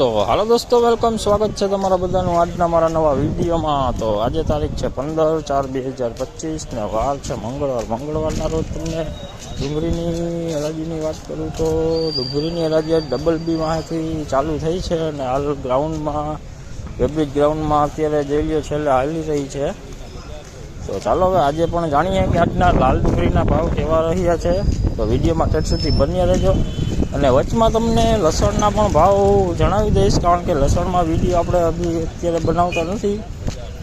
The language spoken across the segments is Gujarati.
તો હાલો દોસ્તો, વેલકમ, સ્વાગત છે તમારા બધાનું આજના મારા નવા વિડીયોમાં। તો આજે તારીખ છે 15/4/2025 ને વાર છે મંગળવારના રોજ તમને ડુંગળીની હરાજીની વાત કરું તો ડુંગળીની હરાજી ડબલ બી માંથી ચાલુ થઈ છે અને હાલ ગ્રાઉન્ડમાં વેબ્રિજ ગ્રાઉન્ડમાં અત્યારે જોઈ લ્યો છેલ્લે હાલી રહી છે। તો ચાલો હવે આજે પણ જાણીએ કે આજના લાલ ડુંગળીના ભાવ કેવા રહ્યા છે। તો વિડીયોમાં ઠેઠ સુધી બન્યા રહેજો અને વચમાં તમને લસણના પણ ભાવ જણાવી દઈશ, કારણ કે લસણમાં વિડીયો આપણે અત્યારે બનાવતા નથી।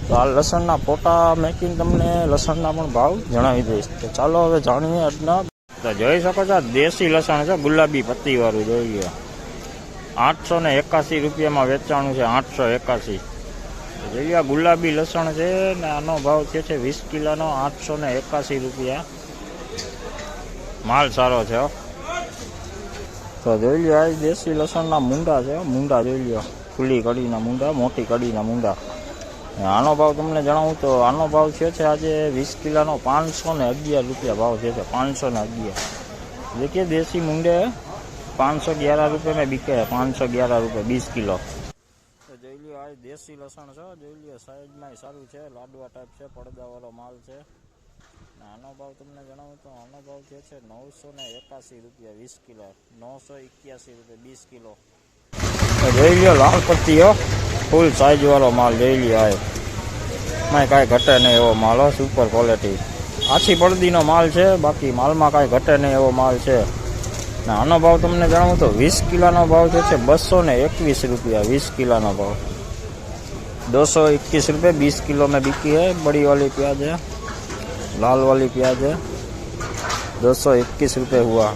તો આ લસણના ફોટા મેકિંગ તમને લસણના પણ ભાવ જણાવી દઈશ। તો ચાલો હવે જાણીએ આજના। તો જોઈ શકો છો દેશી લસણ છે, ગુલાબી પત્તીવાળું, જોઈએ 881 રૂપિયામાં વેચાણું છે। 881 જોઈએ ગુલાબી લસણ છે ને આનો ભાવ છે 20 કિલોનો 881 રૂપિયા। માલ સારો છે। તો જોઈ લો, આ દેશી લસણના મૂંડા છે, મૂંડા જોઈ લો, ખુલ્લી કડીના મૂંડા, મોટી કડીના મૂંડા। આનો ભાવ તમને જણાવું તો આનો ભાવ છે આજે 20 કિલોનો 511 રૂપિયા ભાવ છે। 511 देखिए देसी मुंडे 511 रुपये में बिके है। 511 रुपये 20 किलो। तो જોઈ લો, આ દેશી લસણ છે, જોઈ લો સાઈઝમાં સારું છે, લાડવા ટાઈપ છે, પડદાવાળો માલ છે। આનો ભાવ તમને જણાવું તો આનો ભાવ છે 981 રૂપિયા 20 કિલો। 981 રૂપિયા 20 કિલો। જોઈ લો લાલ પત્તીઓ, ફૂલ સાઈઝ વાળો માલ જોઈ લો, આ માં કાંઈ ઘટે નહીં એવો માલ, સુપર ક્વોલિટી, આછી પડદીનો માલ છે, બાકી માલમાં કાંઈ ઘટે નહીં એવો માલ છે। ને આનો ભાવ તમને જણાવું તો 20 કિલોનો ભાવ છે 221 રૂપિયા 20 કિલોનો भाव। 221 रुपये 20 किलो में बिकी है। बड़ी वाली प्याज है, लाल वाली प्याज है, 221 रुपये हुआ।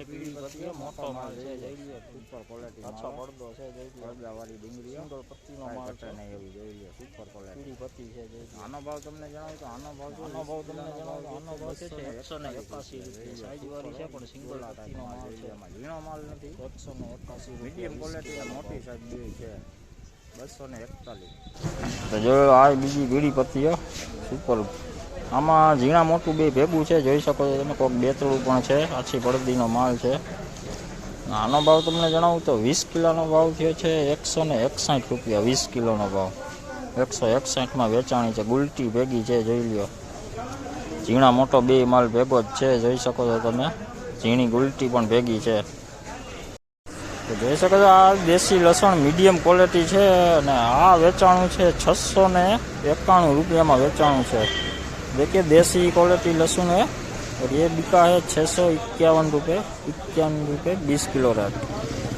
પીળી પત્તી મોટો માલ છે, જોઈ લો સુપર ક્વોલિટી, પાછો પડદો છે, જોઈ લો પડદાવાળી ડુંગળી, સિંગલ પત્તીનો માલ છે, નહીં એવી જોઈ લો સુપર ક્વોલિટી પીળી પત્તી છે। જોઈ આનો ભાવ તમને જણાવું તો આનો ભાવ તમને જણાવું તો આનો ભાવ છે 181 રૂપિયા, સાઈઝ વાળી છે પણ સિંગલ પત્તીનો માલ છે, એમાં ઝીણો માલ નથી। 181 મીડિયમ ક્વોલિટી, મોટી સાઈઝ બે છે, 241। તો જો આ બીજી પીળી પત્તીઓ સુપર, આમાં ઝીણા મોટું બે ભેગું છે, જોઈ શકો છો તમે, કોઈક બેતળું પણ છે, આછી પડદીનો માલ છે। આનો ભાવ તમને જણાવું તો 20 કિલોનો ભાવ થયો છે 161 રૂપિયા 20 કિલોનો ભાવ। 161માં વેચાણી છે, ગુલટી ભેગી છે, જોઈ લ્યો, ઝીણા મોટો બે માલ ભેગો જ છે, જોઈ શકો છો તમે, ઝીણી ગુલટી પણ ભેગી છે। તો જોઈ શકો છો આ દેશી લસણ મીડિયમ ક્વોલિટી છે અને આ વેચાણું છે 691 રૂપિયામાં વેચાણું છે। देखिए देसी क्वालिटी लहसुन है और ये बिका है 651 रुपये 20 किलो रेट।